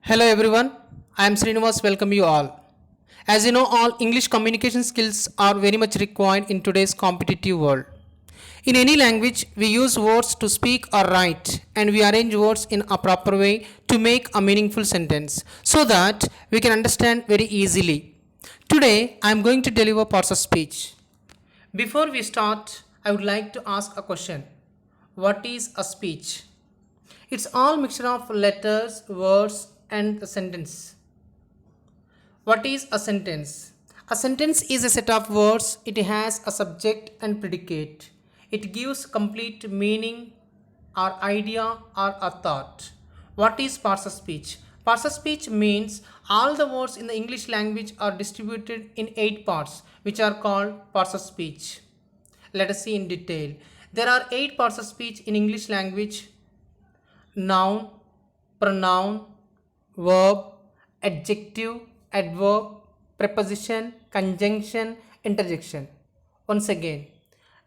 Hello everyone, I am Srinivas. Welcome you all. As you know, all English communication skills are very much required in today's competitive world. In any language, we use words to speak or write, and we arrange words in a proper way to make a meaningful sentence so that we can understand very easily. Today, I am going to deliver parts of speech. Before we start, I would like to ask a question. What is a speech? It's all mixture of letters, words, and a sentence. What is a sentence? A sentence is a set of words. It has a subject and predicate. It gives complete meaning or idea or a thought. What is parts of speech? Parts of speech means all the words in the English language are distributed in 8 parts, which are called parts of speech. Let us see in detail. There are 8 parts of speech in English language: noun, pronoun, verb, adjective, adverb, preposition, conjunction, interjection. Once again,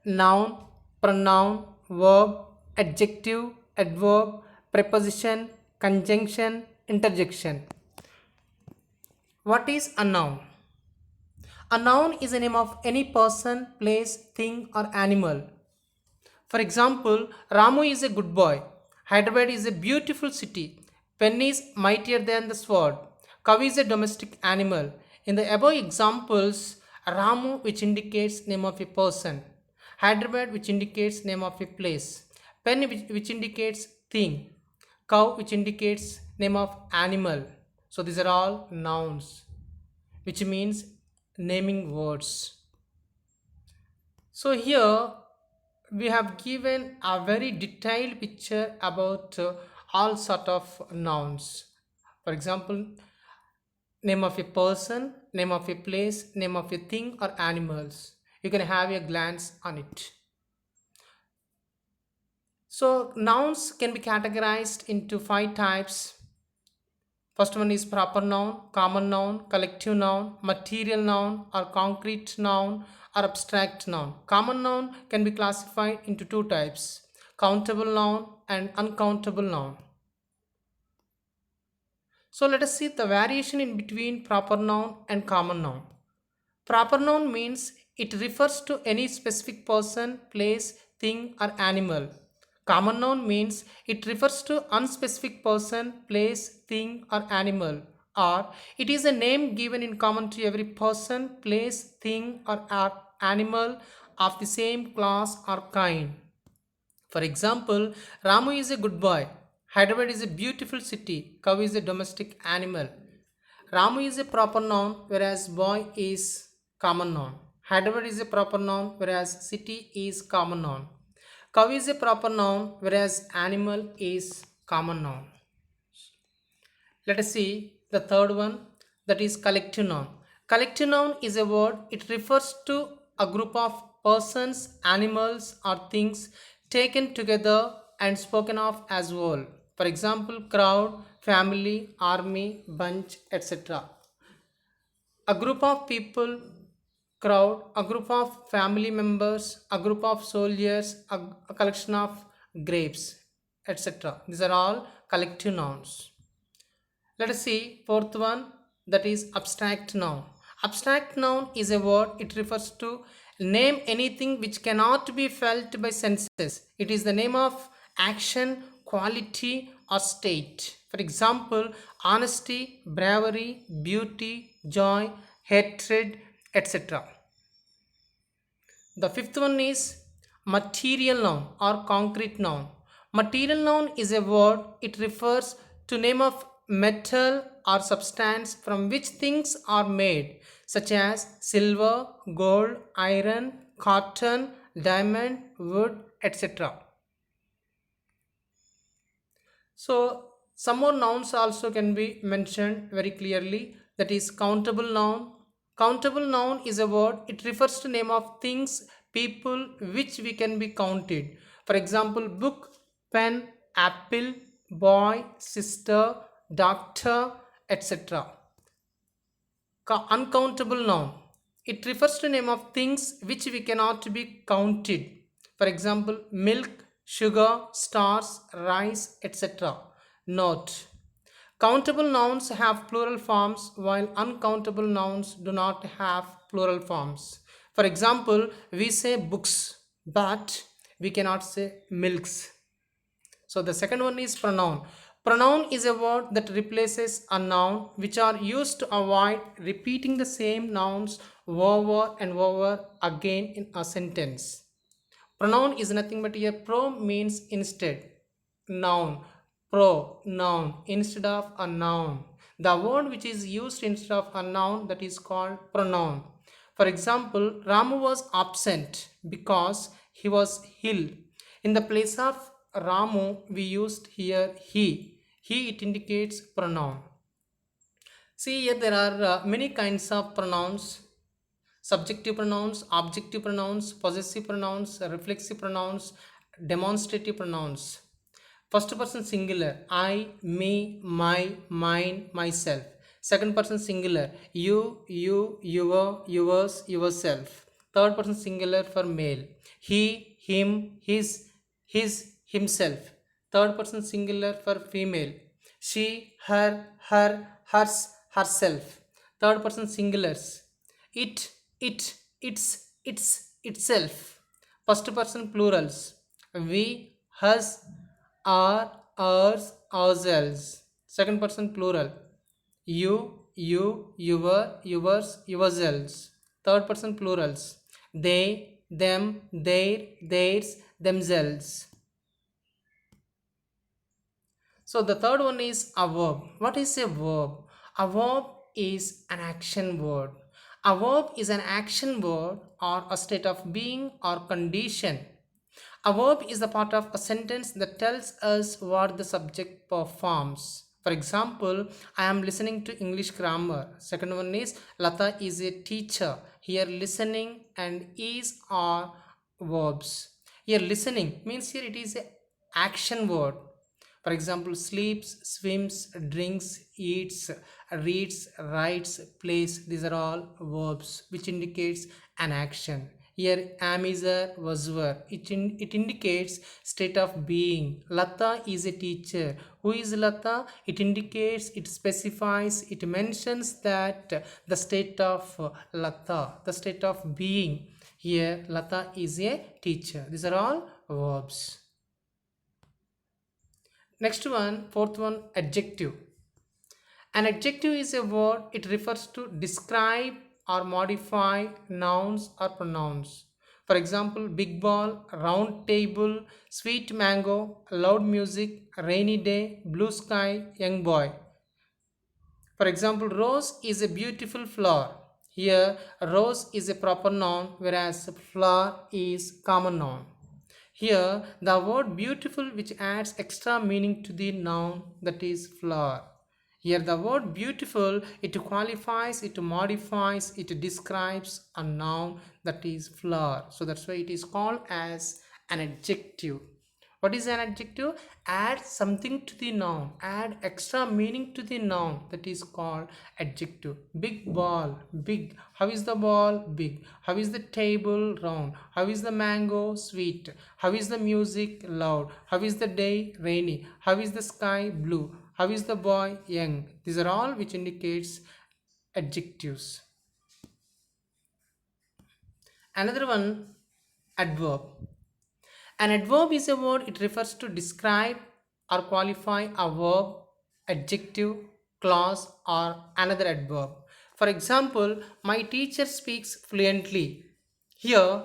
noun, pronoun, verb, adjective, adverb, preposition, conjunction, interjection. What is a noun? A noun is a name of any person, place, thing, or animal. For example, Ramu is a good boy. Hyderabad is a beautiful city. Pen is mightier than the sword. Cow is a domestic animal. In the above examples, Ramu, which indicates name of a person, Hyderabad, which indicates name of a place, pen, which indicates thing, cow, which indicates name of animal. So these are all nouns, which means naming words. So here we have given a very detailed picture about all sort of nouns. For example, name of a person, name of a place, name of a thing or animals. You can have a glance on it. So nouns can be categorized into 5 types. First one is proper noun, common noun, collective noun, material noun or concrete noun or abstract noun. Common noun can be classified into 2 types: countable noun and uncountable noun. So let us see the variation in between proper noun and common noun. Proper noun means it refers to any specific person, place, thing, or animal. Common noun means it refers to unspecific person, place, thing, or animal, or it is a name given in common to every person, place, thing, or animal of the same class or kind. For example, Ramu is a good boy. Hyderabad is a beautiful city. Cow is a domestic animal. Ramu is a proper noun, whereas boy is common noun. Hyderabad is a proper noun, whereas city is common noun. Cow is a proper noun, whereas animal is common noun. Let us see the third one, that is collective noun. Collective noun is a word, it refers to a group of persons, animals, or things taken together and spoken of as whole. For example, crowd, family, army, bunch, etc. A group of people, crowd, a group of family members, a group of soldiers, a collection of grapes, etc. These are all collective nouns. Let us see fourth one, that is abstract noun. Abstract noun is a word, it refers to name anything which cannot be felt by senses. It is the name of action, quality, or state. For example, honesty, bravery, beauty, joy, hatred, etc. The fifth one is material noun or concrete noun. Material noun is a word, it refers to name of metal or substance from which things are made, such as silver, gold, iron, cotton, diamond, wood, etc. So some more nouns also can be mentioned very clearly, that is countable noun. Countable noun is a word, it refers to name of things, people which we can be counted. For example, book, pen, apple, boy, sister, doctor, etc. Uncountable noun, it refers to name of things which we cannot be counted. For example, milk, sugar, stars, rice, etc. Note. Countable nouns have plural forms while uncountable nouns do not have plural forms. For example, we say books, but we cannot say milks. So the second one is pronoun. Pronoun is a word that replaces a noun, which are used to avoid repeating the same nouns over and over again in a sentence. Pronoun is nothing but here pro means instead. Noun. Pro, noun, instead of a noun. The word which is used instead of a noun, that is called pronoun. For example, Ramu was absent because he was ill. In the place of Ramu, we used here he. He, it indicates pronoun. See here there are many kinds of pronouns: subjective pronouns, objective pronouns, possessive pronouns, reflexive pronouns, demonstrative pronouns. First person singular: I, me, my, mine, myself. Second person singular: you, your, yours, yourself. Third person singular for male: he, him, his, himself. Third person singular for female: she, her, hers, herself. Third person singulars: it, itself. First person plurals: we, us, our, ours, ourselves. Second person plural: you, your, yours, yourselves. Third person plurals: they, them, their, theirs, themselves. So the third one is a verb. What is a verb? A verb is an action word. A verb is an action word or a state of being or condition. A verb is the part of a sentence that tells us what the subject performs. For example, I am listening to English grammar. Second one is Lata is a teacher. Here listening and is are verbs. Here listening means here it is a action word. For example, sleeps, swims, drinks, eats, reads, writes, plays. These are all verbs which indicates an action. Here am is a verb. It indicates state of being. Lata is a teacher. Who is Lata? It indicates, it specifies, it mentions that the state of Lata, the state of being. Here Lata is a teacher. These are all verbs. Next one, fourth one, adjective. An adjective is a word, it refers to describe or modify nouns or pronouns. For example, big ball, round table, sweet mango, loud music, rainy day, blue sky, young boy. For example, rose is a beautiful flower. Here, rose is a proper noun, whereas flower is common noun. Here, the word beautiful which adds extra meaning to the noun, that is flower. Here, the word beautiful, it qualifies, it modifies, it describes a noun, that is flower. So that's why it is called as an adjective. What is an adjective? Add something to the noun, add extra meaning to the noun, that is called adjective. Big ball, big. How is the ball? Big. How is the table? Round. How is the mango? Sweet. How is the music? Loud. How is the day? Rainy. How is the sky? Blue. How is the boy? Young. These are all which indicates adjectives. Another one, adverb. An adverb is a word, it refers to describe or qualify a verb, adjective, clause, or another adverb. For example, my teacher speaks fluently. Here,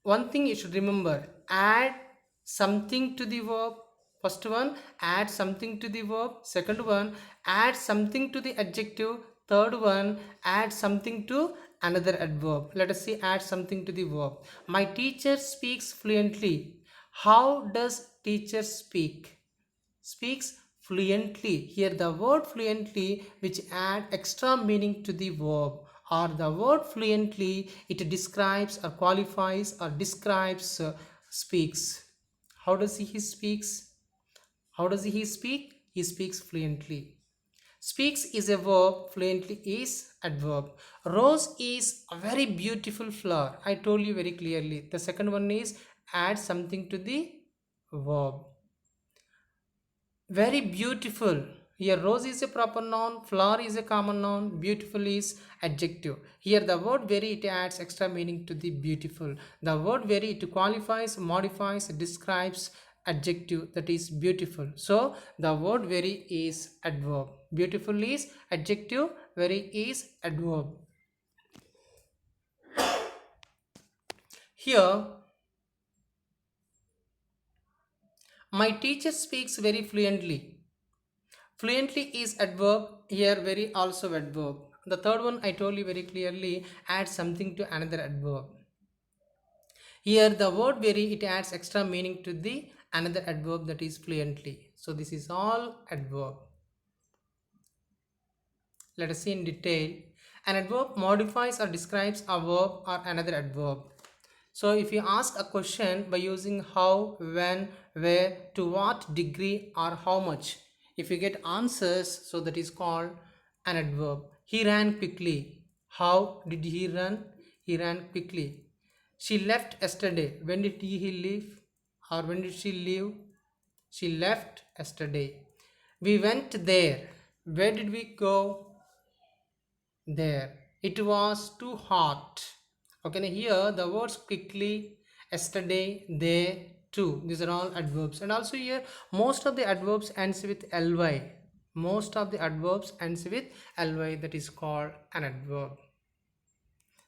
one thing you should remember: add something to the verb. First one, add something to the verb. Second one, add something to the adjective. Third one, add something to another adverb. Let us see, add something to the verb. My teacher speaks fluently. How does teacher speak? Speaks fluently. Here the word fluently which add extra meaning to the verb, or the word fluently, it describes or qualifies or describes speaks. How does he speaks? How does he speak? He speaks fluently. Speaks is a verb, fluently is adverb. Rose is a very beautiful flower. I told you very clearly. The second one is add something to the verb. Very beautiful. Here rose is a proper noun, flower is a common noun, beautiful is adjective. Here the word very, it adds extra meaning to the beautiful. The word very, it qualifies, modifies, describes adjective, that is beautiful. So the word very is adverb. Beautiful is adjective, very is adverb. Here my teacher speaks very fluently. Fluently is adverb, here very also adverb. The third one I told you very clearly, add something to another adverb. Here the word very, it adds extra meaning to the another adverb, that is fluently. So this is all adverb. Let us see in detail. An adverb modifies or describes a verb or another adverb. So if you ask a question by using how, when, where, to what degree or how much, if you get answers, so that is called an adverb. He ran quickly. How did he run? He ran quickly. She left yesterday. When did he leave? Or when did she leave? She left yesterday. We went there. Where did we go? There. It was too hot. Okay, now here the words quickly, yesterday, there, too, these are all adverbs. And also here most of the adverbs ends with ly. Most of the adverbs ends with ly, that is called an adverb.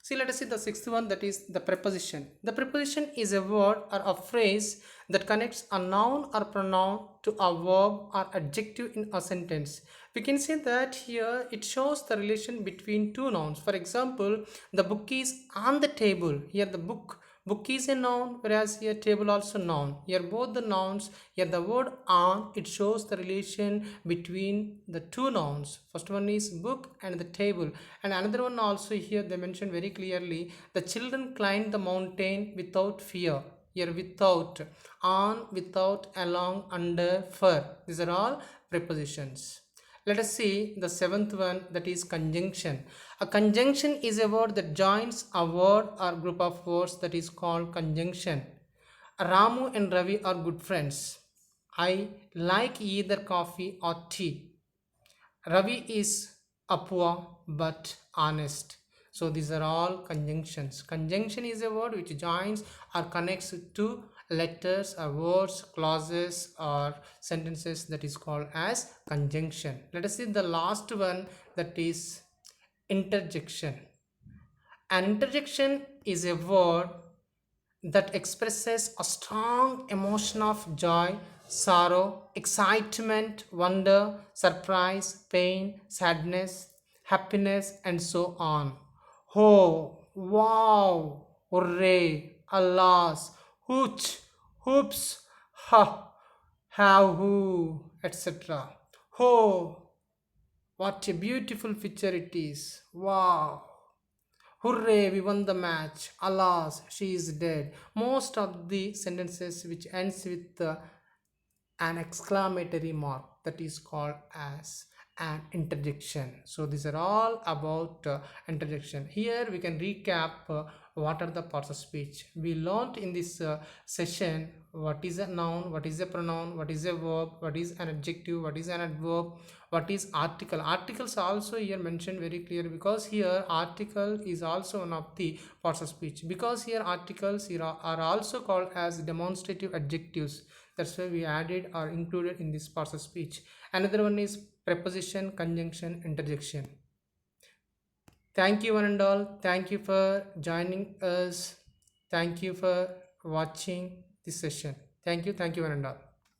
See, let us see the sixth one, that is the preposition. The preposition is a word or a phrase that connects a noun or pronoun to a verb or adjective in a sentence. We can say that here it shows the relation between two nouns. For example, the book is on the table. Here the book is a noun, whereas here table also noun. Here both the nouns. Here the word on, it shows the relation between the two nouns. First one is book and the table, and another one also here they mention very clearly, the children climbed the mountain without fear. Here without, on, without, along, under, for, these are all prepositions. Let us see the seventh one, that is conjunction. A conjunction is a word that joins a word or group of words, that is called conjunction. Ramu and Ravi are good friends. I like either coffee or tea. Ravi is poor but honest. So these are all conjunctions. Conjunction is a word which joins or connects to letters or words, clauses or sentences, that is called as conjunction. Let us see the last one, that is interjection. An interjection is a word that expresses a strong emotion of joy, sorrow, excitement, wonder, surprise, pain, sadness, happiness, and so on. Oh, wow, hooray, alas, hooch, hoops, ha, how, who, etc. Oh, what a beautiful picture it is. Wow. Hooray, we won the match. Alas, she is dead. Most of the sentences which ends with an exclamatory mark, that is called as an interjection. So these are all about interjection. Here we can recap what are the parts of speech we learned in this session. What is a noun, what is a pronoun, what is a verb, what is an adjective, what is an adverb, what is article. Articles also here mentioned very clear, because here article is also one of the parts of speech, because here articles here are also called as demonstrative adjectives. That's why we added or included in this parts of speech. Another one is preposition, conjunction, interjection. Thank you one and all. Thank you for joining us. Thank you for watching this session. Thank you one and all.